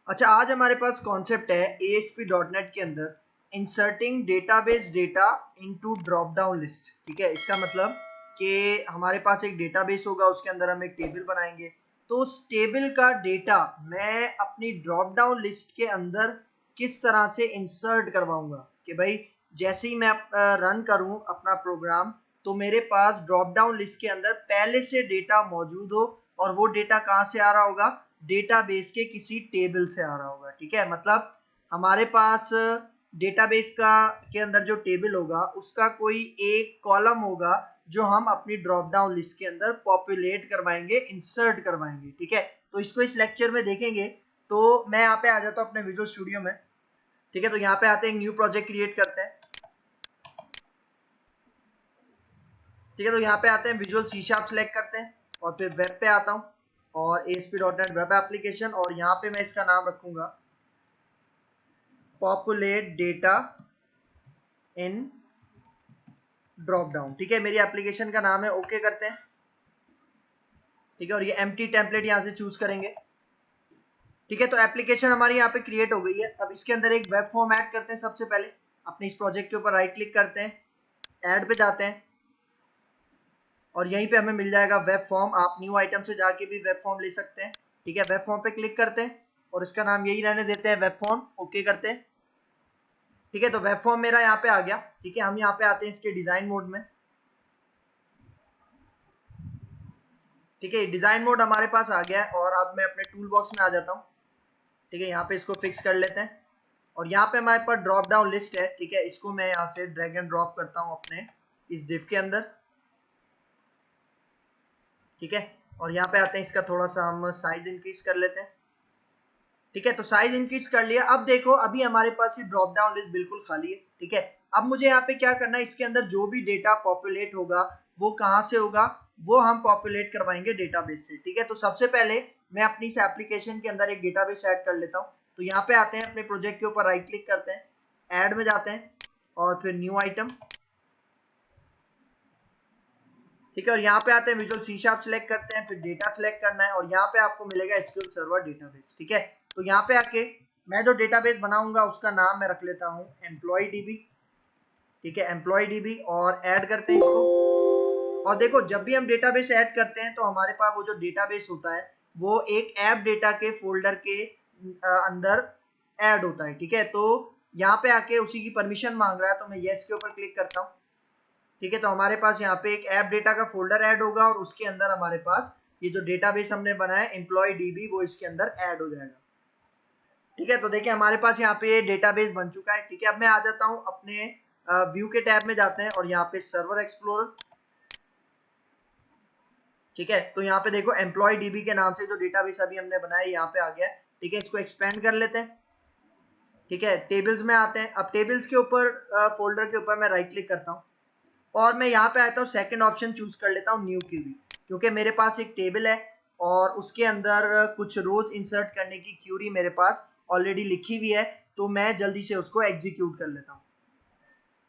अच्छा, आज हमारे पास कॉन्सेप्ट है ASP.NET के अंदर inserting database data into drop down list. ठीक है, इसका मतलब कि हमारे पास एक डेटाबेस होगा, उसके अंदर हम एक टेबल बनाएंगे, तो उस टेबल का डेटा मैं अपनी ड्रॉप डाउन लिस्ट के अंदर किस तरह से इंसर्ट करवाऊंगा कि भाई जैसे ही मैं रन करूं अपना प्रोग्राम तो मेरे पास ड्रॉप डाउन लिस्ट के अंदर पहले से डेटा मौजूद हो, और वो डेटा कहाँ से आ रहा होगा, डेटाबेस के किसी टेबल से आ रहा होगा। ठीक है, मतलब हमारे पास डेटाबेस का के अंदर जो टेबल होगा उसका कोई एक कॉलम होगा जो हम अपनी ड्रॉप डाउन लिस्ट के अंदर पॉपुलेट करवाएंगे, इंसर्ट करवाएंगे। ठीक है, तो इसको इस लेक्चर में देखेंगे। तो मैं यहाँ पे आ जाता हूँ अपने विजुअल स्टूडियो में। ठीक है, तो यहाँ पे आते हैं, न्यू प्रोजेक्ट क्रिएट करते हैं। ठीक है, तो यहाँ पे आते हैं, विजुअल सी शार्प सेलेक्ट करते हैं और फिर वेब पे आता हूँ और ASP.NET वेब एप्लीकेशन, और यहाँ पे मैं इसका नाम रखूंगा पॉपुलेट डेटा इन ड्रॉप डाउन। ठीक है, मेरी एप्लीकेशन का नाम है, ओके करते हैं। ठीक है, और ये एम्प्टी टेम्पलेट यहाँ से चूज करेंगे। ठीक है, तो एप्लीकेशन हमारी यहाँ पे क्रिएट हो गई है। अब इसके अंदर एक वेब फॉर्म ऐड करते हैं। सबसे पहले अपने इस प्रोजेक्ट के ऊपर राइट क्लिक करते हैं, ऐड पे जाते हैं और यहीं पे हमें मिल जाएगा वेब फॉर्म। आप न्यू आइटम से जाके भी वेब फॉर्म ले सकते हैं। ठीक है, वेब फॉर्म पे क्लिक करते हैं और इसका नाम यही रहने देते हैं, वेब फॉर्म, ओके करते हैं। ठीक है, तो वेब फॉर्म मेरा यहाँ पे आ गया। ठीक है, हम यहाँ पे आते हैं इसके डिजाइन मोड में। ठीक है, डिजाइन मोड हमारे पास आ गया है और अब मैं अपने टूल बॉक्स में आ जाता हूँ। ठीक है, यहाँ पे इसको फिक्स कर लेते हैं और यहाँ पे हमारे पास ड्रॉप डाउन लिस्ट है। ठीक है, इसको मैं यहाँ से ड्रैग एंड ड्रॉप करता हूँ अपने इस डिव के अंदर। ठीक है, और यहाँ पे आते हैं, इसका थोड़ा सा हम साइज इंक्रीज कर लेते हैं। ठीक है, तो साइज इंक्रीज कर लिया। अब देखो, अभी हमारे पास ये ड्रॉप डाउन लिस्ट बिल्कुल खाली है। ठीक है, अब मुझे यहाँ पे क्या करना है, इसके अंदर जो भी डेटा पॉपुलेट होगा वो कहाँ से होगा, वो हम पॉपुलेट करवाएंगे डेटाबेस से। ठीक है, तो सबसे पहले मैं अपनी इस एप्लीकेशन के अंदर एक डेटाबेस ऐड कर लेता हूँ। तो यहाँ पे आते हैं, अपने प्रोजेक्ट के ऊपर राइट क्लिक करते हैं, ऐड में जाते हैं और फिर न्यू आइटम। ठीक है, और यहाँ पे आते हैं, विजुअल सी शार्प सेलेक्ट करते हैं, फिर डेटा सेलेक्ट करना है और यहाँ पे आपको मिलेगा एसक्यूएल सर्वर डेटाबेस। ठीक है, तो यहाँ पे आके मैं जो डेटाबेस बनाऊंगा उसका नाम मैं रख लेता हूँ एम्प्लॉय डीबी। ठीक है, एम्प्लॉय डीबी, और ऐड करते हैं इसको। और देखो, जब भी हम डेटाबेस ऐड करते हैं तो हमारे पास वो जो डेटाबेस होता है वो एक ऐप डेटा के फोल्डर के अंदर ऐड होता है। ठीक है, तो यहाँ पे आके उसी की परमिशन मांग रहा है, तो मैं येस के ऊपर क्लिक करता हूँ। ठीक है, तो हमारे पास यहाँ पे एक ऐप डेटा का फोल्डर ऐड होगा और उसके अंदर हमारे पास ये जो डेटाबेस हमने बनाया एम्प्लॉय डीबी वो इसके अंदर ऐड हो जाएगा। ठीक है, तो देखिए हमारे पास यहाँ पे डेटाबेस बन चुका है। ठीक है, अब मैं आ जाता हूँ अपने व्यू के टैब में जाते हैं और यहाँ पे सर्वर एक्सप्लोरर। ठीक है, तो यहाँ पे देखो एम्प्लॉय डीबी के नाम से जो डेटाबेस अभी हमने बनाया यहाँ पे आ गया है। ठीक है, इसको एक्सपेंड कर लेते हैं। ठीक है, टेबल्स में आते हैं। अब टेबल्स के ऊपर फोल्डर के ऊपर मैं राइट क्लिक करता हूँ और मैं यहाँ पे आता हूँ, सेकंड ऑप्शन चूज कर लेता हूँ, न्यू क्यूरी, क्योंकि मेरे पास एक टेबल है और उसके अंदर कुछ रोज इंसर्ट करने की क्यूरी मेरे पास ऑलरेडी लिखी हुई है, तो मैं जल्दी से उसको एग्जीक्यूट कर लेता हूँ।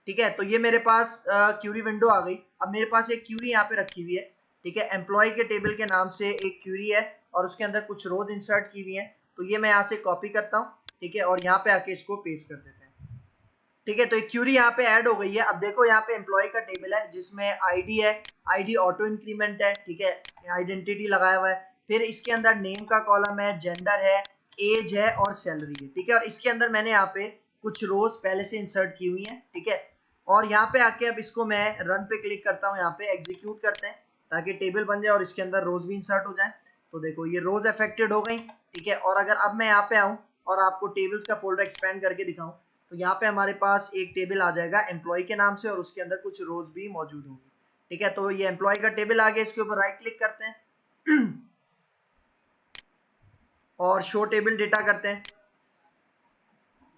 ठीक है, तो ये मेरे पास क्यूरी विंडो आ गई। अब मेरे पास एक क्यूरी यहाँ पे रखी हुई है। ठीक है, एम्प्लॉय के टेबल के नाम से एक क्यूरी है और उसके अंदर कुछ रोज इंसर्ट की हुई है, तो ये मैं यहाँ से कॉपी करता हूँ। ठीक है, और यहाँ पे आके इसको पेस्ट कर देते हैं। ठीक है, तो एक क्यूरी यहाँ पे ऐड हो गई है। अब देखो, यहाँ पे एम्प्लॉय का टेबल है जिसमें आईडी है, आईडी ऑटो इंक्रीमेंट है। ठीक है, आइडेंटिटी लगाया हुआ है, फिर इसके अंदर नेम का कॉलम है, जेंडर है, एज है और सैलरी है। ठीक है, और इसके अंदर मैंने यहाँ पे कुछ रोज पहले से इंसर्ट की हुई है। ठीक है, और यहाँ पे आके अब इसको मैं रन पे क्लिक करता हूँ, यहाँ पे एग्जीक्यूट करते हैं ताकि टेबल बन जाए और इसके अंदर रोज भी इंसर्ट हो जाए। तो देखो ये रोज अफेक्टेड हो गई। ठीक है, और अगर अब मैं यहाँ पे आऊँ और आपको टेबल्स का फोल्डर एक्सपेंड करके दिखाऊं तो यहाँ पे हमारे पास एक टेबल आ जाएगा एम्प्लॉय के नाम से और उसके अंदर कुछ रोज भी मौजूद होंगी। ठीक है, तो ये एम्प्लॉय का टेबल आ गया, इसके ऊपर राइट क्लिक करते हैं और शो टेबल डेटा करते हैं।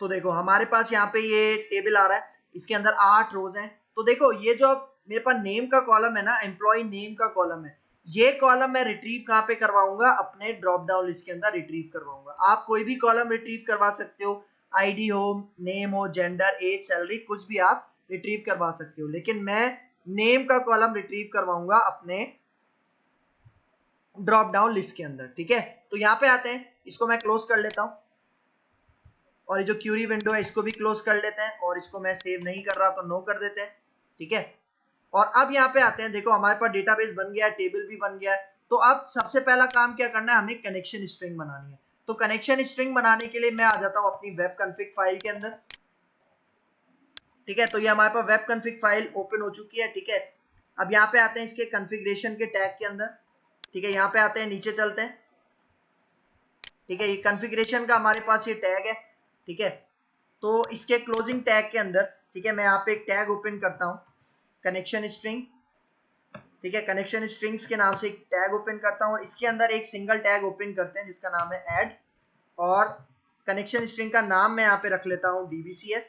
तो देखो हमारे पास यहाँ पे ये टेबल आ रहा है, इसके अंदर 8 रोज हैं। तो देखो ये जो मेरे पास नेम का कॉलम है ना, एम्प्लॉय नेम का कॉलम है, ये कॉलम मैं रिट्रीव कहाँ पे करवाऊंगा, अपने ड्रॉप डाउन लिस्ट के अंदर रिट्रीव करवाऊंगा। आप कोई भी कॉलम रिट्रीव करवा सकते हो, आईडी हो, नेम हो, जेंडर, एज, सैलरी, कुछ भी आप रिट्रीव करवा सकते हो, लेकिन मैं नेम का कॉलम रिट्रीव करवाऊंगा अपने ड्रॉप डाउन लिस्ट के अंदर। ठीक है, तो यहाँ पे आते हैं, इसको मैं क्लोज कर लेता हूँ। और ये जो क्यूरी विंडो है इसको भी क्लोज कर लेते हैं, और इसको मैं सेव नहीं कर रहा तो नो कर देते हैं, ठीक है। और अब यहाँ पे आते हैं, देखो हमारे पास डेटाबेस बन गया है, टेबल भी बन गया है। तो अब सबसे पहला काम क्या करना है, हमें कनेक्शन स्ट्रिंग बनानी है। तो कनेक्शन स्ट्रिंग बनाने के लिए मैं आ जाता हूँ अपनी वेब कॉन्फ़िग फाइल के अंदर, ठीक है। तो ये हमारे पास वेब कॉन्फ़िग फाइल ओपन हो चुकी है, ठीक है। अब यहाँ पे आते हैं इसके कॉन्फ़िगरेशन के टैग के अंदर, ठीक है। यहाँ पे आते हैं, नीचे चलते हैं, ठीक है। ये कॉन्फ़िगरेशन का हमारे पास ये टैग है, ठीक है। तो इसके क्लोजिंग टैग के अंदर, ठीक है, मैं यहाँ पे एक टैग ओपन करता हूँ, कनेक्शन स्ट्रिंग, ठीक है। कनेक्शन स्ट्रिंग्स के नाम से एक टैग ओपन करता हूँ, और इसके अंदर एक सिंगल टैग ओपन करते हैं जिसका नाम है ऐड, और कनेक्शन स्ट्रिंग का नाम मैं यहाँ पे रख लेता हूँ DBCS,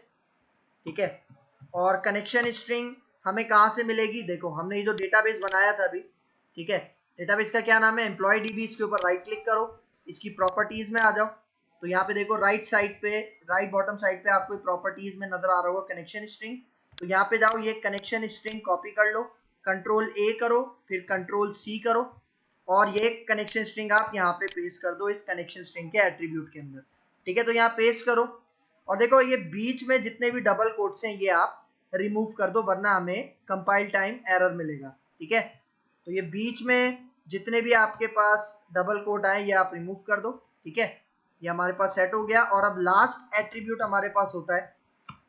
ठीक है। और कनेक्शन स्ट्रिंग हमें कहाँ से मिलेगी, देखो हमने ये जो डेटाबेस बनाया था अभी, ठीक है। डेटाबेस का क्या नाम है, एम्प्लॉय DB। इसके ऊपर राइट क्लिक करो, इसकी प्रॉपर्टीज में आ जाओ। तो यहाँ पे देखो राइट साइड पे, राइट बॉटम साइड पे आपको प्रॉपर्टीज में नजर आ रहा होगा कनेक्शन स्ट्रिंग। तो यहाँ पे जाओ, ये कनेक्शन स्ट्रिंग कॉपी कर लो, कंट्रोल A करो, फिर कंट्रोल C करो, और ये कनेक्शन स्ट्रिंग आप यहाँ पे पेस्ट कर दो इस कनेक्शन स्ट्रिंग के एट्रीब्यूट के अंदर, ठीक है। तो यहाँ पेस्ट करो, और देखो ये बीच में जितने भी डबल कोट्स हैं ये आप रिमूव कर दो, वरना हमें कंपाइल टाइम एरर मिलेगा, ठीक है। तो ये बीच में जितने भी आपके पास डबल कोट आए ये आप रिमूव कर दो, ठीक है। ये हमारे पास सेट हो गया। और अब लास्ट एट्रीब्यूट हमारे पास होता है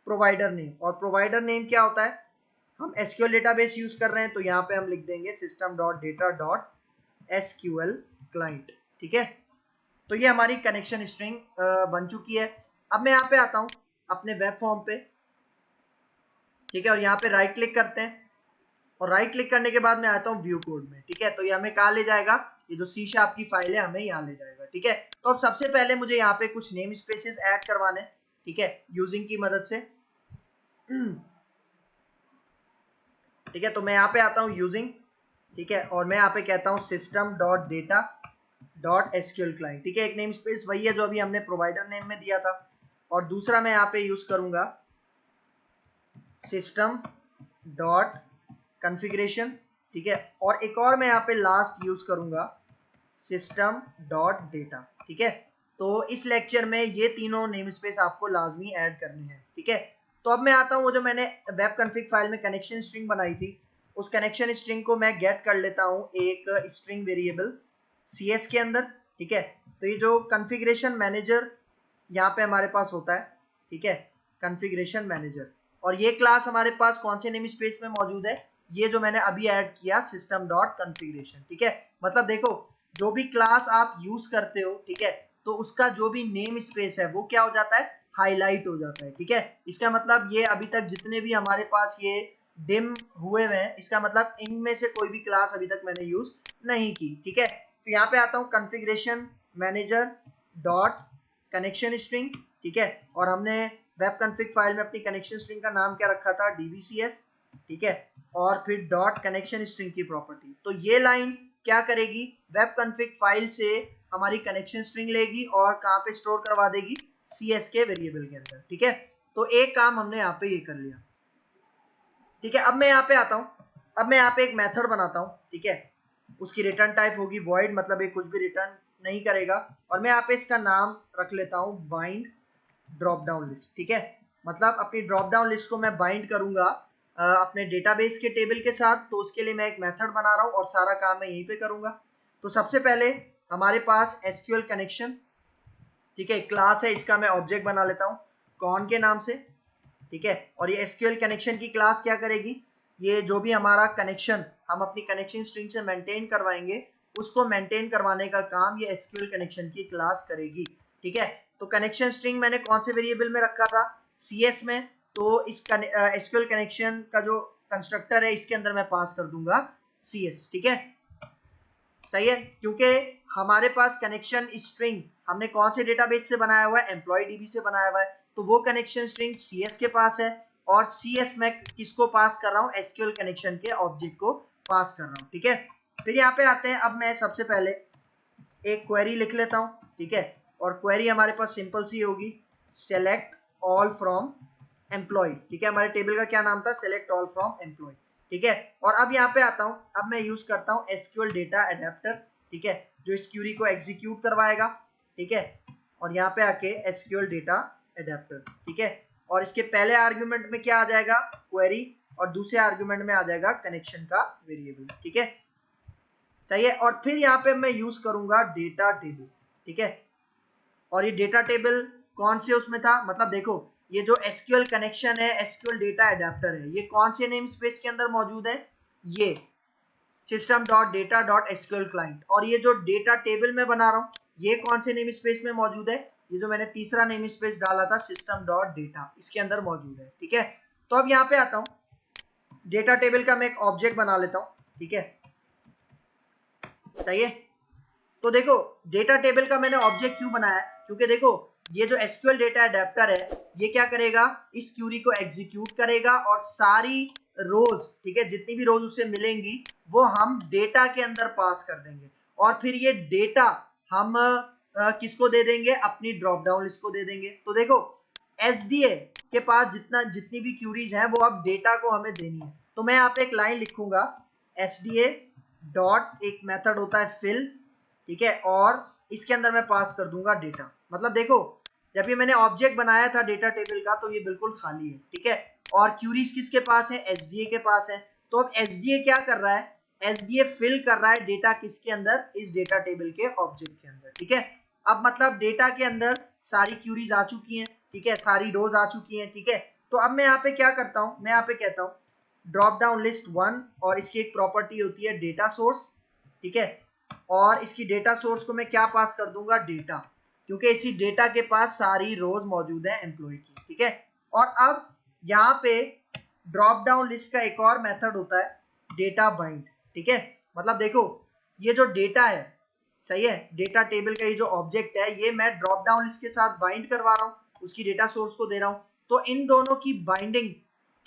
प्रोवाइडर नेम, और प्रोवाइडर नेम क्या होता है, हम SQL डेटाबेस यूज कर रहे हैं, तो यहाँ पे हम लिख देंगे system.data.sql client, ठीक है। तो ये हमारी कनेक्शन स्ट्रिंग बन चुकी है। अब मैं यहाँ पे आता हूँ अपने वेब फॉर्म पे, ठीक है, और यहाँ पे राइट क्लिक करते हैं, और राइट क्लिक करने के बाद मैं आता हूँ व्यू कोड में, ठीक है। तो ये हमें कहाँ ले जाएगा, ये जो C# की फाइल है हमें यहाँ ले जाएगा, ठीक है। तो अब सबसे पहले मुझे यहाँ पे कुछ नेम स्पेसेस ऐड करवाने, ठीक है, यूजिंग की मदद से, ठीक है। तो मैं यहाँ पे आता हूँ यूजिंग, ठीक है, और मैं यहाँ पे कहता हूँ system.data.sql client, ठीक है। एक नेम स्पेस वही है जो अभी हमने प्रोवाइडर नेम में दिया था, और दूसरा मैं यहाँ पे यूज करूंगा system.configuration, ठीक है। और एक और मैं यहाँ पे लास्ट यूज करूंगा system.data, ठीक है। तो इस लेक्चर में ये तीनों नेम स्पेस आपको लाजमी ऐड करनी है, ठीक है। तो अब मैं आता हूँ, वो जो मैंने वेब कॉन्फ़िग फाइल में कनेक्शन स्ट्रिंग बनाई थी, उस कनेक्शन स्ट्रिंग को मैं गेट कर लेता हूँ एक स्ट्रिंग वेरिएबल CS के अंदर, ठीक है। तो ये जो कॉन्फ़िगरेशन मैनेजर यहाँ पे हमारे पास होता है, ठीक है, कॉन्फ़िगरेशन मैनेजर, और ये क्लास हमारे पास कौन से नेम स्पेस में मौजूद है, ये जो मैंने अभी ऐड किया system.configuration, ठीक है। मतलब देखो जो भी क्लास आप यूज करते हो, ठीक है, तो उसका जो भी नेम स्पेस है वो क्या हो जाता है, हाईलाइट हो जाता है, ठीक है। इसका मतलब ये अभी तक जितने भी हमारे पास ये डिम हुए हुए हैं, इसका मतलब इनमें से कोई भी क्लास अभी तक मैंने यूज नहीं की, ठीक है। तो यहाँ पे आता हूँ configuration manager dot connection string, ठीक है। और हमने वेब कॉन्फ़िग फाइल में अपनी कनेक्शन स्ट्रिंग का नाम क्या रखा था, DBCS, ठीक है। और फिर डॉट कनेक्शन स्ट्रिंग की प्रॉपर्टी, तो ये लाइन क्या करेगी, वेब कॉन्फ़िग फाइल से हमारी कनेक्शन स्ट्रिंग लेगी और कहाँ पे स्टोर करवा देगी, CS के वेरिएबल के अंदर, ठीक है। तो एक काम हमने यहाँ पे ये कर लिया, ठीक है। अब मैं यहाँ पे आता हूँ, अब मैं यहाँ पे एक मेथड बनाता हूँ, ठीक है। उसकी रिटर्न टाइप होगी void, मतलब ये कुछ भी रिटर्न नहीं करेगा, और मैं यहाँ पे इसका नाम रख लेता हूँ bind ड्रॉप डाउन लिस्ट, ठीक है। मतलब अपनी ड्रॉप डाउन लिस्ट को मैं बाइंड करूंगा अपने डेटाबेस के टेबल के साथ, तो उसके लिए मैं एक मेथड बना रहा हूँ और सारा काम मैं यहीं पे करूंगा। तो सबसे पहले हमारे पास SQL कनेक्शन, ठीक है, क्लास है, इसका मैं ऑब्जेक्ट बना लेता हूँ कॉन के नाम से, ठीक है। और ये SQL कनेक्शन की क्लास क्या करेगी, ये जो भी हमारा कनेक्शन हम अपनी कनेक्शन स्ट्रिंग से मेंटेन करवाएंगे, उसको मेंटेन करवाने का काम ये SQL कनेक्शन की क्लास करेगी, ठीक है। तो कनेक्शन स्ट्रिंग मैंने कौन से वेरिएबल में रखा था, CS में, तो इस SQL कनेक्शन का जो कंस्ट्रक्टर है इसके अंदर मैं पास कर दूंगा CS, ठीक है, सही है। क्योंकि हमारे पास कनेक्शन स्ट्रिंग हमने कौन से डेटाबेस से बनाया हुआ है, एम्प्लॉय DB से बनाया हुआ है, तो वो कनेक्शन स्ट्रिंग CS के पास है, और CS में किसको पास कर रहा हूँ, SQL कनेक्शन के ऑब्जेक्ट को पास कर रहा हूँ, ठीक है। फिर यहाँ पे आते हैं, अब मैं सबसे पहले एक क्वेरी लिख लेता हूँ, ठीक है। और क्वेरी हमारे पास सिंपल सी होगी, सेलेक्ट ऑल फ्रॉम एम्प्लॉय, ठीक है। हमारे टेबल का क्या नाम था, सेलेक्ट ऑल फ्रॉम एम्प्लॉय, ठीक है। और अब यहाँ पे आता हूँ, अब मैं यूज करता हूँ SQL डेटा अडेप्टर, ठीक है, जो इस क्यूरी को एग्जीक्यूट करवाएगा, ठीक है। और यहाँ पे आके SQL डेटा एडेप्टर, ठीक है। और इसके पहले आर्गुमेंट में क्या आ जाएगा, क्वेरी, और दूसरे आर्गुमेंट में आ जाएगा कनेक्शन का वेरिएबल, ठीक है, सही है। और फिर यहाँ पे मैं यूज करूंगा डेटा टेबल, ठीक है। और ये डेटा टेबल कौन से उसमें था, मतलब देखो ये जो एसक्यूएल कनेक्शन है, एसक्यूएल डेटा एडेप्टर है, ये कौन से नेम स्पेस के अंदर मौजूद है, ये system.data.sql क्लाइंट। और ये जो डेटा टेबल में बना रहा हूँ ये कौन से नेम स्पेस में मौजूद है, ये जो मैंने तीसरा नेम स्पेस डाला था system.data, इसके अंदर मौजूद है, ठीक है। तो अब यहाँ पे आता हूँ, डेटा टेबल का मैं एक ऑब्जेक्ट बना लेता हूँ, ठीक है, सही है। तो देखो डेटा टेबल का मैंने ऑब्जेक्ट क्यों बनाया है, क्योंकि देखो ये जो एसक्यूएल डेटा एडेप्टर है ये क्या करेगा, इस क्यूरी को एग्जीक्यूट करेगा और सारी रोज, ठीक है, जितनी भी रोज उससे मिलेंगी वो हम डेटा के अंदर पास कर देंगे। और फिर ये डेटा हम किसको दे देंगे, अपनी ड्रॉप डाउन लिस्ट को दे देंगे। तो देखो एसडीए के पास जितनी भी क्यूरीज हैं वो अब डेटा को हमें देनी है। तो मैं यहाँ पे एक लाइन लिखूंगा, एसडीए डॉट, एक मेथड होता है फिल, ठीक है, और इसके अंदर मैं पास कर दूंगा डेटा। मतलब देखो जब ये मैंने ऑब्जेक्ट बनाया था डेटा टेबल का तो ये बिल्कुल खाली है, ठीक है। और क्यूरीज किसके पास है, एसडीए के पास है। तो अब एसडीए क्या कर रहा है, एसडीए फिल कर रहा है डेटा किसके अंदर, इस डेटा टेबल के ऑब्जेक्ट के अंदर, ठीक है। अब मतलब डेटा के अंदर सारी क्यूरीज आ चुकी हैं, ठीक है, सारी रोज आ चुकी हैं, ठीक है। तो अब मैं यहाँ पे क्या करता हूँ, मैं यहाँ पे कहता हूँ ड्रॉप डाउन लिस्ट 1, और इसकी एक प्रॉपर्टी होती है डेटा सोर्स, ठीक है। और इसकी डेटा सोर्स को मैं क्या पास कर दूंगा, डेटा, क्योंकि इसी डेटा के पास सारी रोज मौजूद है एम्प्लॉय की, ठीक है। और अब यहाँ पे ड्रॉप डाउन लिस्ट का एक और मेथड होता है डेटा बाइंड, ठीक है। मतलब देखो ये जो डेटा है, सही है, डेटा टेबल का ये जो ऑब्जेक्ट है ये मैं ड्रॉप डाउन लिस्ट के साथ बाइंड करवा रहा हूँ, उसकी डेटा सोर्स को दे रहा हूँ। तो इन दोनों की बाइंडिंग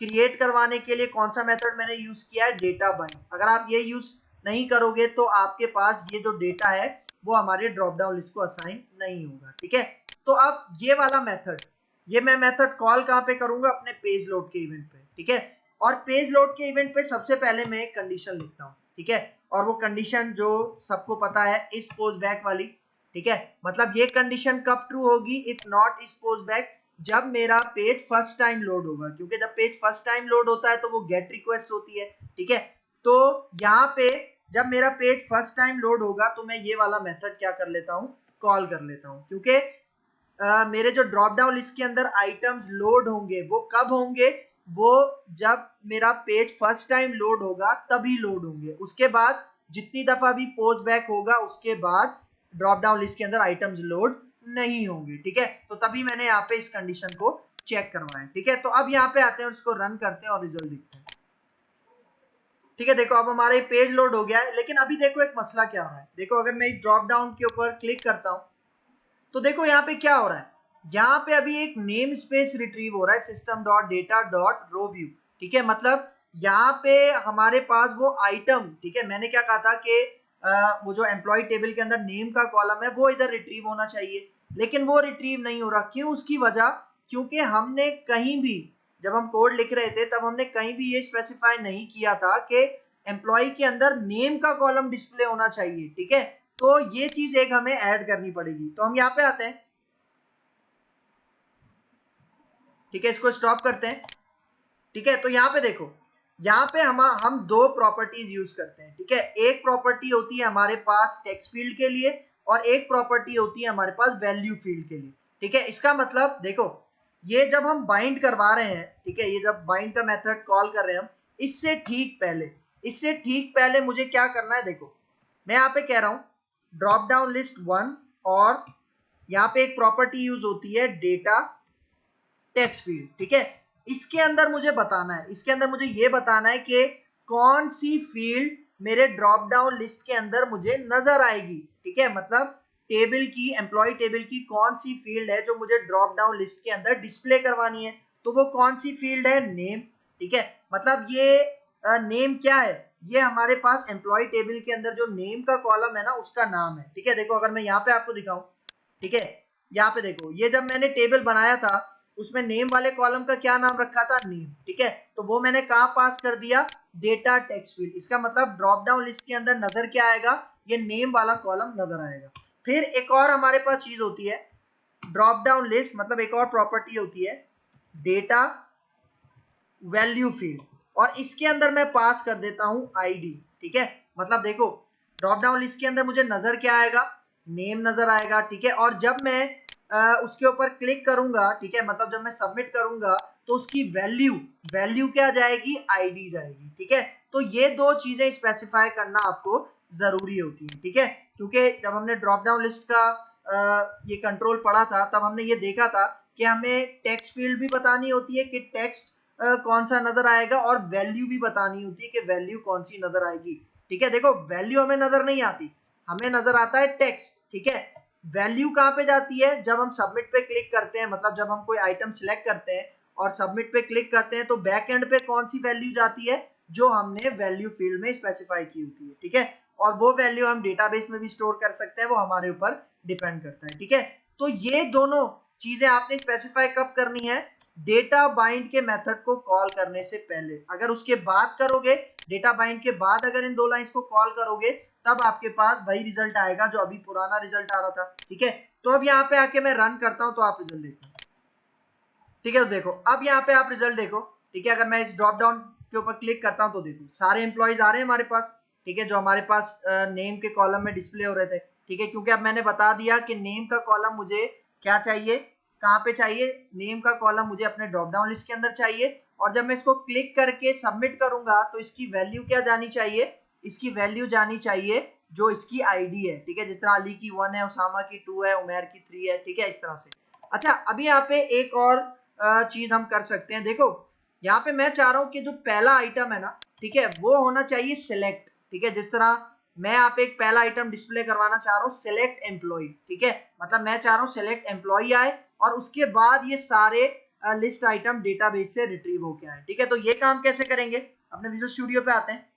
क्रिएट करवाने के लिए कौन सा मेथड मैंने यूज किया है, डेटा बाइंड। अगर आप ये यूज नहीं करोगे तो आपके पास ये जो डेटा है वो हमारे ड्रॉप डाउन लिस्ट को असाइन नहीं होगा, ठीक है। तो अब ये वाला मेथड, ये मैं मेथड कॉल कहाँ पे करूंगा, अपने पेज लोड के इवेंट पे, ठीक है। और पेज लोड के इवेंट पे सबसे पहले मैं एक कंडीशन लिखता हूँ, ठीक है। और वो कंडीशन जो सबको पता है, इस पोस्ट बैक वाली, ठीक है। मतलब ये कंडीशन कब ट्रू होगी, इफ नॉट इस पोस्ट बैक, जब मेरा पेज फर्स्ट टाइम लोड होगा, क्योंकि जब पेज फर्स्ट टाइम लोड होता है तो वो गेट रिक्वेस्ट होती है, ठीक है। तो यहाँ पे जब मेरा पेज फर्स्ट टाइम लोड होगा तो मैं ये वाला मेथड क्या कर लेता हूँ, कॉल कर लेता हूँ, क्योंकि मेरे जो ड्रॉप डाउन लिस्ट के अंदर आइटम्स लोड होंगे वो कब होंगे, वो जब मेरा पेज फर्स्ट टाइम लोड होगा तभी लोड होंगे। उसके बाद जितनी दफा भी पोस्ट बैक होगा उसके बाद ड्रॉप डाउन लिस्ट के अंदर आइटम्स लोड नहीं होंगे, ठीक है। तो तभी मैंने यहाँ पे इस कंडीशन को चेक करवाया, ठीक है। तो अब यहाँ पे आते हैं और इसको रन करते हैं और रिजल्ट देखते हैं, ठीक है। देखो अब हमारा पेज लोड हो गया है, लेकिन अभी देखो एक मसला क्या हो रहा है। देखो अगर मैं ड्रॉप डाउन के ऊपर क्लिक करता हूं तो देखो यहाँ पे क्या हो रहा है, यहाँ पे अभी एक नेम स्पेस रिट्रीव हो रहा है system.data.rowview, ठीक है। मतलब यहाँ पे हमारे पास वो आइटम, ठीक है, मैंने क्या कहा था कि वो जो एम्प्लॉय टेबल के अंदर नेम का कॉलम है वो इधर रिट्रीव होना चाहिए, लेकिन वो रिट्रीव नहीं हो रहा। क्यों, उसकी वजह, क्योंकि हमने कहीं भी जब हम कोड लिख रहे थे तब हमने कहीं भी ये स्पेसिफाई नहीं किया था कि एम्प्लॉय के अंदर नेम का कॉलम डिस्प्ले होना चाहिए, ठीक है। तो ये चीज एक हमें ऐड करनी पड़ेगी। तो हम यहाँ पे आते हैं, ठीक है, इसको स्टॉप करते हैं, ठीक है। तो यहाँ पे देखो, यहाँ पे हम दो प्रॉपर्टीज यूज करते हैं, ठीक है। एक प्रॉपर्टी होती है हमारे पास टेक्स्ट फील्ड के लिए और एक प्रॉपर्टी होती है हमारे पास वैल्यू फील्ड के लिए, ठीक है। इसका मतलब देखो ये जब हम बाइंड करवा रहे हैं, ठीक है, ये जब बाइंड का मेथड कॉल कर रहे हैं हम, इससे ठीक पहले मुझे क्या करना है, देखो मैं यहाँ पे कह रहा हूं ड्रॉप डाउन लिस्ट 1, और यहाँ पे एक प्रॉपर्टी यूज होती है डेटा टेक्स्ट फील्ड, ठीक है। इसके अंदर मुझे बताना है, इसके अंदर मुझे ये बताना है कि कौन सी फील्ड मेरे ड्रॉप डाउन लिस्ट के अंदर मुझे नजर आएगी, ठीक है। मतलब टेबल की, एम्प्लॉय टेबल की कौन सी फील्ड है जो मुझे ड्रॉप डाउन लिस्ट के अंदर डिस्प्ले करवानी है, तो वो कौन सी फील्ड है, नेम, ठीक है। मतलब ये नेम क्या है, ये हमारे पास एम्प्लॉय टेबल के अंदर जो नेम का कॉलम है ना उसका नाम है, ठीक है। देखो अगर मैं यहाँ पे आपको दिखाऊं, ठीक है, यहाँ पे देखो ये जब मैंने टेबल बनाया था उसमें नेम वाले कॉलम का क्या नाम रखा था, नेम, ठीक है। तो वो मैंने कहाँ पास कर दिया, डेटा टेक्स्ट फील्ड। इसका मतलब ड्रॉप डाउन लिस्ट के अंदर नजर क्या आएगा, ये नेम वाला कॉलम नजर आएगा। फिर एक और हमारे पास चीज होती है ड्रॉप डाउन लिस्ट मतलब एक और प्रॉपर्टी होती है डेटा वैल्यू फील्ड, और इसके अंदर मैं पास कर देता हूं आईडी। ठीक है, मतलब देखो ड्रॉप डाउन लिस्ट के अंदर मुझे नजर क्या आएगा, नेम नजर आएगा। ठीक है, और जब मैं उसके ऊपर क्लिक करूंगा, ठीक है, मतलब जब मैं सबमिट करूंगा तो उसकी वैल्यू क्या जाएगी, आईडी जाएगी। ठीक है, तो ये दो चीजें स्पेसिफाई करना आपको जरूरी होती है। ठीक है, क्योंकि जब हमने ड्रॉप डाउन लिस्ट का ये कंट्रोल पढ़ा था तब हमने ये देखा था कि हमें टेक्स्ट फील्ड भी बतानी होती है कि टेक्स्ट कौन सा नजर आएगा, और वैल्यू भी बतानी होती है कि वैल्यू कौन सी नजर आएगी। ठीक है, देखो वैल्यू हमें नजर नहीं आती, हमें नजर आता है टेक्स्ट। ठीक है, वैल्यू कहां पे जाती है, जब हम सबमिट पे क्लिक करते हैं, मतलब जब हम कोई आइटम सिलेक्ट करते हैं और सबमिट पे क्लिक करते हैं तो बैक एंड पे कौन सी वैल्यू जाती है, जो हमने वैल्यू फील्ड में स्पेसिफाई की होती है। ठीक है, और वो वैल्यू हम डेटाबेस में भी स्टोर कर सकते हैं, वो हमारे ऊपर डिपेंड करता है। ठीक है, तो ये दोनों चीजें आपने स्पेसिफाई कब करनी है, डेटा बाइंड के मेथड को कॉल करने से पहले। अगर उसके बाद करोगे, डेटा बाइंड के बाद अगर इन दो लाइंस को कॉल करोगे, तब आपके पास वही रिजल्ट आएगा जो अभी पुराना रिजल्ट आ रहा था। ठीक है, तो अब यहाँ पे आके मैं रन करता हूं तो आप रिजल्ट देखो। ठीक है, तो देखो अब यहाँ पे आप रिजल्ट देखो। ठीक है, अगर मैं इस ड्रॉप डाउन के ऊपर क्लिक करता हूं तो देखो सारे एम्प्लॉयज आ रहे हैं हमारे पास। ठीक है, जो हमारे पास नेम के कॉलम में डिस्प्ले हो रहे थे। ठीक है, क्योंकि अब मैंने बता दिया कि नेम का कॉलम मुझे क्या चाहिए, कहाँ पे चाहिए, नेम का कॉलम मुझे अपने ड्रॉप डाउन लिस्ट के अंदर चाहिए। और जब मैं इसको क्लिक करके सबमिट करूंगा तो इसकी वैल्यू क्या जानी चाहिए, इसकी वैल्यू जानी चाहिए जो इसकी आईडी है। ठीक है, जिस तरह अली की 1 है, उसामा की 2 है, उमैर की 3 है। ठीक है, इस तरह से। अच्छा, अभी यहाँ पे एक और चीज हम कर सकते हैं। देखो यहाँ पे मैं चाह रहा हूँ कि जो पहला आइटम है ना, ठीक है, वो होना चाहिए सिलेक्ट। ठीक है, जिस तरह मैं यहाँ पे एक पहला आइटम डिस्प्ले करवाना चाह रहा हूँ, सिलेक्ट एम्प्लॉय। ठीक है, मतलब मैं चाह रहा हूँ सिलेक्ट एम्प्लॉय आए और उसके बाद ये सारे लिस्ट आइटम डेटाबेस से रिट्रीव होके आए। ठीक है, तो ये काम कैसे करेंगे, अपने विजुअल स्टूडियो पे आते हैं।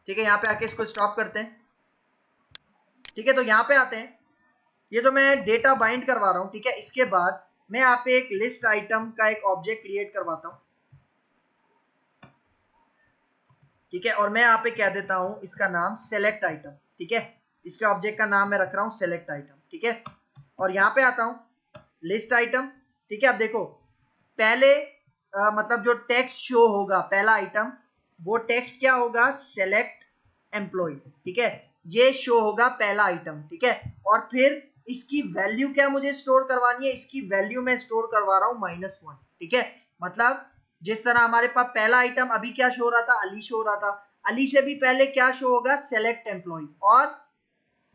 ठीक है, यहाँ पे आके इसको स्टॉप करते हैं। ठीक है, तो यहाँ पे आते हैं, ये जो मैं डेटा बाइंड करवा रहा हूँ, ठीक है, इसके बाद मैं यहाँ पे एक लिस्ट आइटम का एक ऑब्जेक्ट क्रिएट करवाता हूँ। ठीक है, और मैं यहाँ पे कह देता हूँ इसका नाम सेलेक्ट आइटम। ठीक है, इसके ऑब्जेक्ट का नाम मैं रख रहा हूँ सेलेक्ट आइटम। ठीक है, और यहाँ पे आता हूँ लिस्ट आइटम। ठीक है, अब देखो पहले मतलब जो टेक्स्ट शो होगा पहला आइटम, वो टेक्स्ट क्या होगा, सेलेक्ट एम्प्लॉय। ठीक है, ये शो होगा पहला आइटम। ठीक है, और फिर इसकी वैल्यू क्या मुझे स्टोर करवानी है, इसकी वैल्यू मैं स्टोर करवा रहा हूँ -1। ठीक है, मतलब जिस तरह हमारे पास पहला आइटम अभी क्या शो रहा था, अली शो रहा था, अली से भी पहले क्या शो होगा, सेलेक्ट एम्प्लॉय, और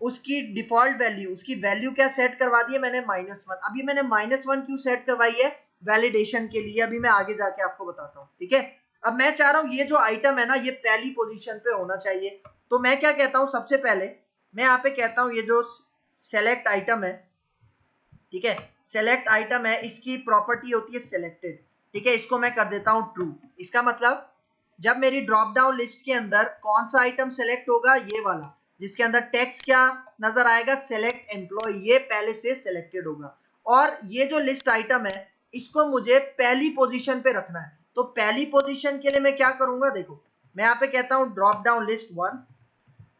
उसकी डिफॉल्ट वैल्यू, उसकी वैल्यू क्या सेट करवा दी है मैंने, -1। अभी मैंने -1 क्यों सेट करवाई है, वैलिडेशन के लिए, अभी मैं आगे जाके आपको बताता हूँ। ठीक है, अब मैं चाह रहा हूँ ये जो आइटम है ना, ये पहली पोजीशन पे होना चाहिए। तो मैं क्या कहता हूँ, सबसे पहले मैं यहाँ पे कहता हूँ ये जो सेलेक्ट आइटम है, ठीक है, सेलेक्ट आइटम है, इसकी प्रॉपर्टी होती है सिलेक्टेड। ठीक है, इसको मैं कर देता हूँ ट्रू। इसका मतलब जब मेरी ड्रॉप डाउन लिस्ट के अंदर कौन सा आइटम सेलेक्ट होगा, ये वाला जिसके अंदर टेक्स्ट क्या नजर आएगा, सेलेक्ट एम्प्लॉय, ये पहले से सिलेक्टेड होगा। और ये जो लिस्ट आइटम है इसको मुझे पहली पोजीशन पे रखना है। तो पहली पोजीशन के लिए मैं क्या करूंगा, देखो मैं यहाँ पे कहता हूँ ड्रॉप डाउन लिस्ट 1,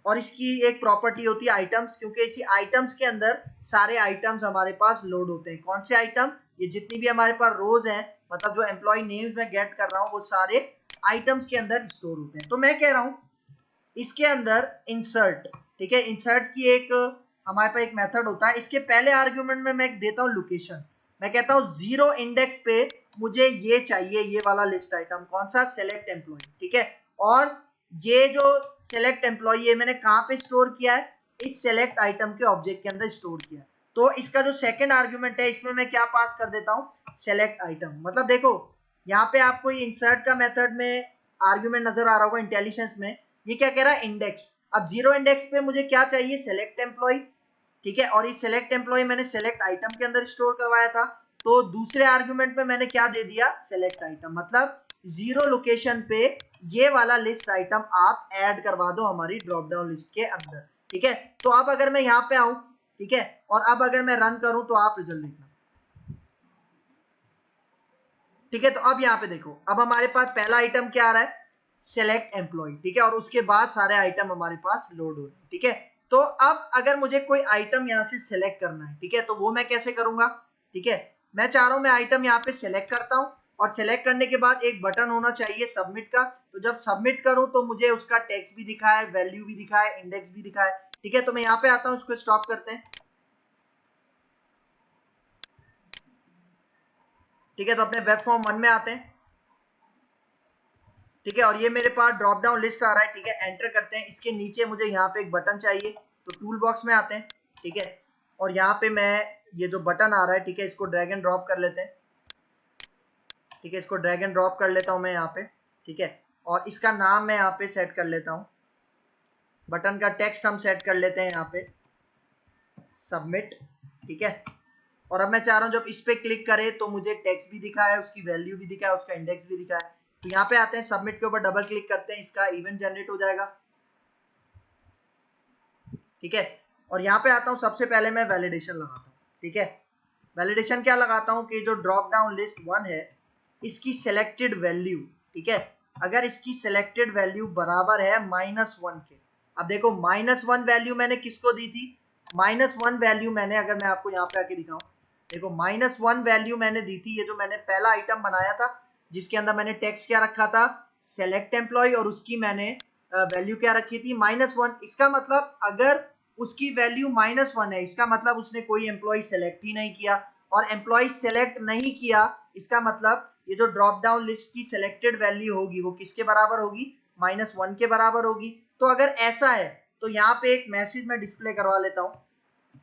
और इसकी एक प्रॉपर्टी होती है आइटम्स, क्योंकि इसी आइटम्स के अंदर सारे आइटम्स हमारे पास लोड होते हैं। कौन से आइटम, ये जितनी भी हमारे पास रोज हैं, मतलब जो एम्प्लॉय नेम्स में गेट कर रहा हूँ, वो सारे आइटम्स के अंदर स्टोर होते हैं। तो मैं कह रहा हूँ इसके अंदर इंसर्ट। ठीक है, इंसर्ट की एक हमारे पास एक मेथड होता है, इसके पहले आर्ग्यूमेंट में मैं देता हूँ लोकेशन। मैं कहता हूँ 0 इंडेक्स पे मुझे ये चाहिए, ये वाला लिस्ट आइटम, कौन सा, सेलेक्ट एम्प्लॉय। ठीक है, और ये जो सेलेक्ट एम्प्लॉय है मैंने कहाँ पे स्टोर किया है, इस सेलेक्ट आइटम के ऑब्जेक्ट के अंदर स्टोर किया है। तो इसका जो सेकंड आर्ग्यूमेंट है इसमें मैं क्या पास कर देता हूँ, सेलेक्ट आइटम। मतलब देखो यहाँ पे आपको ये इंसर्ट का मेथड में आर्ग्यूमेंट नजर आ रहा होगा इंटेलिजेंस में, ये क्या कह रहा है, इंडेक्स। अब 0 इंडेक्स पे मुझे क्या चाहिए, सेलेक्ट एम्प्लॉय। ठीक है, और ये सेलेक्ट एम्प्लॉय मैंने सेलेक्ट आइटम के अंदर स्टोर करवाया था, तो दूसरे आर्ग्यूमेंट में मैंने क्या दे दिया, सेलेक्ट आइटम। मतलब 0 लोकेशन पे ये वाला लिस्ट आइटम आप ऐड करवा दो हमारी ड्रॉप डाउन लिस्ट के अंदर। ठीक है, तो अब अगर मैं यहाँ पे आऊं, ठीक है, और अब अगर मैं रन करूं तो आप रिजल्ट देखना। ठीक है, तो अब यहाँ पे देखो, अब हमारे पास पहला आइटम क्या आ रहा है, सेलेक्ट एम्प्लॉय। ठीक है, और उसके बाद सारे आइटम हमारे पास लोड हो रहे हैं। ठीक है, तो अब अगर मुझे कोई आइटम यहाँ से सिलेक्ट करना है, ठीक है, तो वो मैं कैसे करूंगा, ठीक है, मैं चाह रहा हूं मैं आइटम यहाँ पे सिलेक्ट करता हूं और सिलेक्ट करने के बाद एक बटन होना चाहिए सबमिट का। तो जब सबमिट करूं तो मुझे उसका टेक्स्ट भी दिखाए, वैल्यू भी दिखाए, इंडेक्स भी दिखाए, ठीक है। तो मैं यहाँ पे आता हूं, इसको स्टॉप करते हैं, ठीक है। तो अपने वेब फॉर्म 1 में आते हैं, ठीक है, और ये मेरे पास ड्रॉप डाउन लिस्ट आ रहा है, ठीक है। एंटर करते हैं, इसके नीचे मुझे यहाँ पे एक बटन चाहिए, तो टूल बॉक्स में आते हैं, ठीक है, और यहाँ पे मैं ये जो बटन आ रहा है, ठीक है, इसको ड्रैग एंड ड्रॉप कर लेते हैं, ठीक है, इसको ड्रैग एंड ड्रॉप कर लेता हूँ मैं यहाँ पे, ठीक है, और इसका नाम मैं यहाँ पे सेट कर लेता हूँ, बटन का टेक्स्ट हम सेट कर लेते हैं यहाँ पे सबमिट, ठीक है। और अब मैं चाह रहा हूँ जब इस पे क्लिक करे तो मुझे टेक्स्ट भी दिखाए, उसकी वैल्यू भी दिखाए, उसका इंडेक्स भी दिखाए। तो यहाँ पे आते हैं, सबमिट के ऊपर डबल क्लिक करते हैं, इसका इवेंट जनरेट हो जाएगा, ठीक है। और यहाँ पे आता हूँ, सबसे पहले मैं वैलिडेशन लगाता हूँ, ठीक है। वैलिडेशन क्या लगाता हूँ कि जो ड्रॉप डाउन लिस्ट 1 है इसकी सिलेक्टेड वैल्यू, ठीक है, अगर इसकी सिलेक्टेड वैल्यू बराबर है -1 के। अब देखो -1 वैल्यू मैंने किसको दी थी, -1 वैल्यू मैंने, अगर मैं आपको यहाँ पे आके दिखाऊं, देखो -1 वैल्यू मैंने दी थी, ये जो मैंने पहला आइटम बनाया था जिसके अंदर मैंने टेक्स्ट क्या रखा था, सेलेक्ट एम्प्लॉय, और उसकी मैंने वैल्यू क्या रखी थी, -1। इसका मतलब अगर उसकी वैल्यू -1 है, इसका मतलब उसने कोई एम्प्लॉय सेलेक्ट ही नहीं किया, और एम्प्लॉय सेलेक्ट नहीं किया इसका मतलब ये जो ड्रॉप डाउन लिस्ट की सिलेक्टेड वैल्यू होगी वो किसके बराबर होगी, -1 के बराबर होगी। तो अगर ऐसा है तो यहाँ पे एक मैसेज मैं डिस्प्ले करवा लेता हूँ,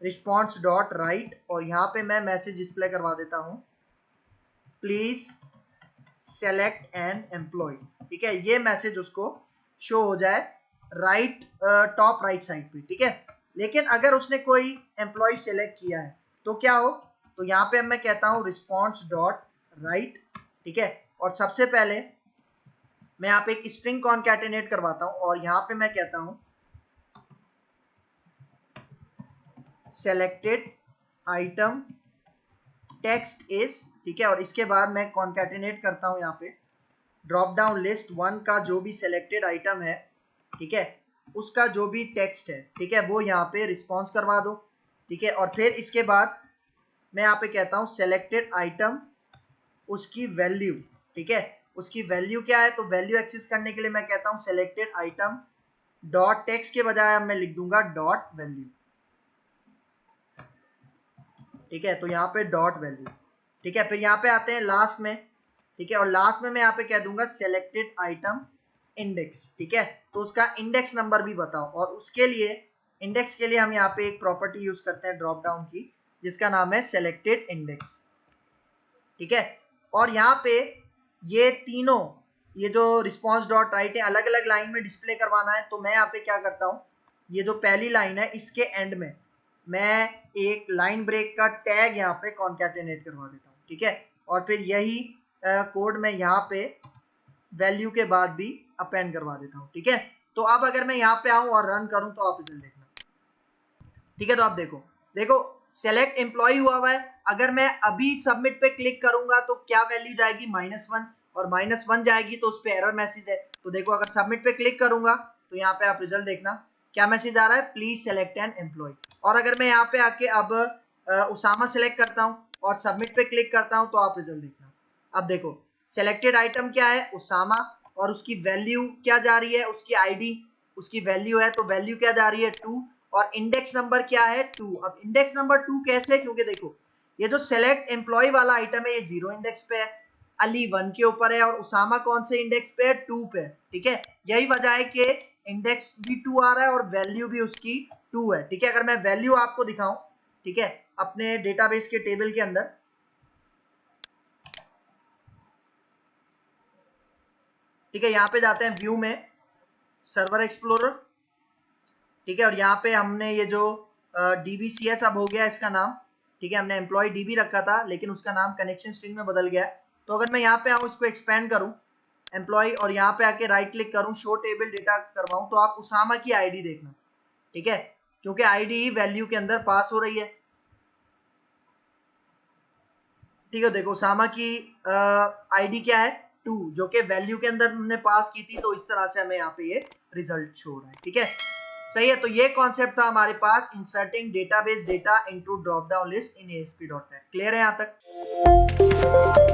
रिस्पॉन्स डॉट राइट, और यहाँ पे मैं मैसेज डिस्प्ले करवा देता हूँ, प्लीज सेलेक्ट एन एम्प्लॉय, ठीक है। ये मैसेज उसको शो हो जाए राइट, टॉप राइट साइड पे, ठीक है। लेकिन अगर उसने कोई एम्प्लॉय सेलेक्ट किया है तो क्या हो, तो यहाँ पे मैं कहता हूँ रिस्पॉन्स डॉट राइट, ठीक है, और सबसे पहले मैं यहाँ पे एक स्ट्रिंग कॉन्कैटिनेट करवाता हूँ और यहाँ पे मैं कहता हूँ सेलेक्टेड आइटम टेक्स्ट इज, ठीक है, और इसके बाद मैं कॉन्कैटिनेट करता हूँ यहाँ पे ड्रॉप डाउन लिस्ट 1 का जो भी सिलेक्टेड आइटम है, ठीक है, उसका जो भी टेक्स्ट है, ठीक है, वो यहाँ पे रिस्पॉन्स करवा दो, ठीक है। और फिर इसके बाद मैं यहाँ पे कहता हूँ सेलेक्टेड आइटम, उसकी वैल्यू, ठीक है, उसकी वैल्यू क्या है, तो वैल्यू एक्सेस करने के लिए मैं कहता हूँ सेलेक्टेड आइटम डॉट टेक्स्ट के बजाय अब मैं लिख दूंगा डॉट वैल्यू, ठीक है, तो यहाँ पे डॉट वैल्यू, ठीक है। फिर यहाँ पे आते हैं लास्ट में, ठीक है, और लास्ट में मैं यहाँ पे कह दूंगा सेलेक्टेड आइटम इंडेक्स, ठीक है, तो उसका इंडेक्स नंबर भी बताओ, और उसके लिए इंडेक्स के लिए हम यहाँ पे एक प्रॉपर्टी यूज करते हैं ड्रॉप डाउन की जिसका नाम है सेलेक्टेड इंडेक्स, ठीक है। और यहाँ पे ये तीनों, ये जो रिस्पॉन्स डॉट राइट है अलग अलग लाइन में डिस्प्ले करवाना है, तो मैं यहाँ पे क्या करता हूँ, ये जो पहली लाइन है इसके एंड में मैं एक लाइन ब्रेक का टैग यहाँ पे कॉन्कैटिनेट करवा देता हूँ, ठीक है, और फिर यही कोड मैं यहाँ पे वैल्यू के बाद भी अपेंड करवा देता हूँ, ठीक है। तो अब अगर मैं यहाँ पे आऊँ और रन करूँ तो आप इधर देखना, ठीक है। तो आप देखो देखो सेलेक्ट एम्प्लॉय हुआ है, अगर मैं अभी सबमिट पे क्लिक करूंगा तो क्या वैल्यू जाएगी, -1, और -1 जाएगी तो उस पे एरर मैसेज है। तो देखो अगर सबमिट पे क्लिक करूंगा तो यहाँ पे आप रिजल्ट देखना क्या मैसेज आ रहा है, प्लीज सेलेक्ट एन एम्प्लॉय। और अगर मैं यहाँ पे आके अब उसामा सेलेक्ट करता हूँ और सबमिट पे क्लिक करता हूँ तो आप रिजल्ट देखना। अब देखो सेलेक्टेड आइटम क्या है, उसामा, और उसकी वैल्यू क्या जा रही है, उसकी आईडी, उसकी वैल्यू है तो वैल्यू क्या जा रही है 2, और इंडेक्स नंबर क्या है 2। अब इंडेक्स नंबर 2 कैसे, क्योंकि देखो ये जो सेलेक्ट एम्प्लॉय वाला आइटम है ये 0 इंडेक्स पे है, अली 1 के ऊपर है, और उसामा कौन से इंडेक्स पे है, 2 पे, ठीक है। यही वजह है कि इंडेक्स भी 2 आ रहा है और वैल्यू भी उसकी 2 है, ठीक है। अगर मैं वैल्यू आपको दिखाऊं, ठीक है, अपने डेटाबेस के टेबल के अंदर, ठीक है, यहाँ पे जाते हैं व्यू में, सर्वर एक्सप्लोरर, ठीक है, और यहाँ पे हमने ये जो DBCS अब हो गया इसका नाम, ठीक है, हमने एम्प्लॉय DB रखा था लेकिन उसका नाम कनेक्शन स्ट्रिंग में बदल गया है। तो अगर मैं यहाँ पे आऊँ, इसको एक्सपेंड करूँ एम्प्लॉय, और यहाँ पे आके राइट क्लिक करूँ, शो टेबल डेटा करवाऊँ, तो आप उसामा की आईडी देखना, ठीक है, क्योंकि आईडी ही वैल्यू के अंदर पास हो रही है, ठीक है। देखो उसामा की आईडी क्या है 2, जो कि वैल्यू के अंदर हमने पास की थी, तो इस तरह से हमें यहाँ पे ये रिजल्ट शो हो रहा है, ठीक है। सही है, तो ये कॉन्सेप्ट था हमारे पास inserting database data into drop down list in ASP.NET। Clear है यहाँ तक?